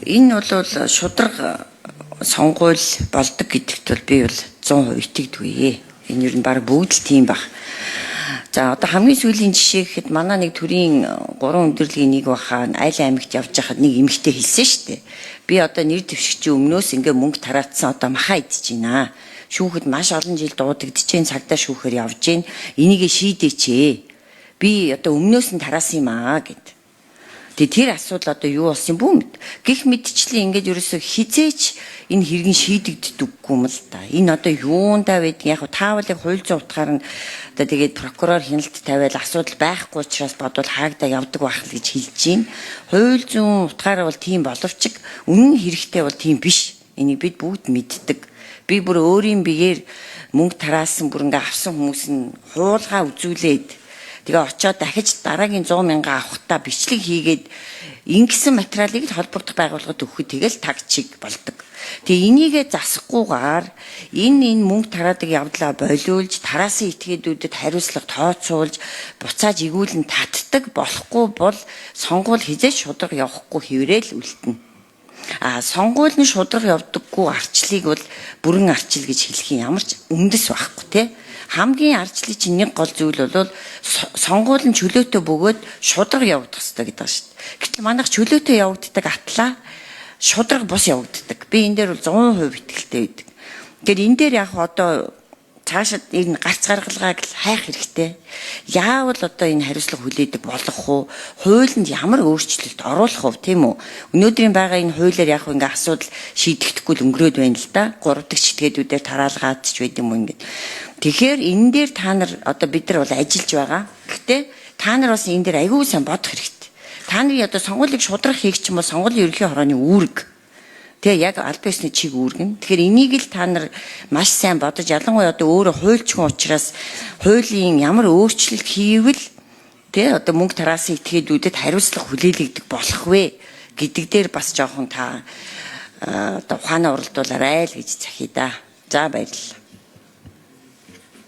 Энэ бол шудраг сонгуул болдог гэдэгт бол би бол 100% итгэдэггүй. Энэ юу н баг бүгд л тийм баг. За одоо хамгийн сүүлийн жишээ гэхэд манай нэг төрийн 3 өндөрлөгийн нэг баха айл аймагт явж байхад нэг эмэгтэй хэлсэн шүү дээ. Би одоо нэр дэвшигчийн өмнөөс ингээ мөнгө тараацсан одоо махаа идэж байна. Шүүхэд маш олон жил дуудагдчихээн цагдаа шүүхээр явж гин. Энийг шийдээч ээ. Би одоо өмнөөс нь тараасан юм аа гэд. Тэгээ тэр асуудал одоо юу болсон юм бэ? Гэх мэдчлэн ингээд ерөөсө хизээч энэ хэрэг нь шийдэгддэггүй юм л да. Энэ одоо юундаа байдаг яг таавалыг хууль зүйн утгаар нь одоо тэгээд прокурор хяналт тавиал асуудал байхгүй учраас бодвол хаагдаа явдаг байх л гэж хэлж байна. Хууль зүйн утгаараа бол тийм боловч үнэн хэрэгтэй бол тийм биш. Энийг бид бүгд мэддэг. Би бүр өөрийн биеэр мөнгө тараасан бүр ингээ авсан хүмүүс нь хуулгаа үзүүлээд тэгээ очиод дахиж дараагийн 100 мянга авахтаа бичлэг хийгээд ингэсэн материалыг холбогдох байгууллагад өгөхөд тэгэл таг чиг болдог. Тэгээ энийгээ засахгүйгээр энэ мөнгө тараадаг явдлаа болиулж тараасан этгээдүүдэд хариуцлага тооцоолж буцааж игүүлэн татдаг болохгүй бол сонгуул хизээч шудраг явахгүй хэврээл үлдэнэ. Сонгуул нь шудраг явдаггүй арчлыг бол бүрэн арчил гэж хэлэх юм ямар ч үндэс байхгүй тий. Хамгийн арчлын чинь нэг гол зүйл бол сонгуул нь чөлөөтэй бөгөөд шудраг явагдах хэрэгтэй гэдэг шүү дээ. Гэтэл манайх чөлөөтэй явагддаг атлаа шудраг бус явагддаг. Би энэ дээр бол 100% итгэлтэй байдаг. Тэгэхээр энэ дээр яг одоо цаашид энэ гарц гаргалгааг л хайх хэрэгтэй. Яавал одоо энэ хариуцлага хүлээдэг болох уу? Хуулинд ямар өөрчлөлт оруулах уу, тийм үү? Өнөөдрийн байгаа энэ хуулиар яг ингээ асуудал шийдэгдэхгүй л өнгөрөөд байна л да. 3 дахь читгээдүүдээр тараалгаад ч байд юм ингээд. Тэгэхээр энэ дээр та нар одоо бид нар бол ажиллаж байгаа. Гэхдээ та нар бас энэ дээр аягүй сайн бодох хэрэгтэй. Та нарын одоо сонгуулийг шудрах хийх ч юм бол сонгуулийн ерөнхий хорооны үүрэг. Тэгээ яг аль бисны чиг үүргэн. Тэгэхээр энийг л та нар маш сайн бодож ялангуяа одоо өөрөө хуульчхан учраас хуулийн ямар өөрчлөлт хийвэл тэгээ одоо мөнгө тараасан этгээдүүдэд хариуцлага хүлээлгдэг болох вэ гэдэг дээр бас жоохон та одоо ухаанаа уралдуулаарай л гэж захий да. За баярлалаа.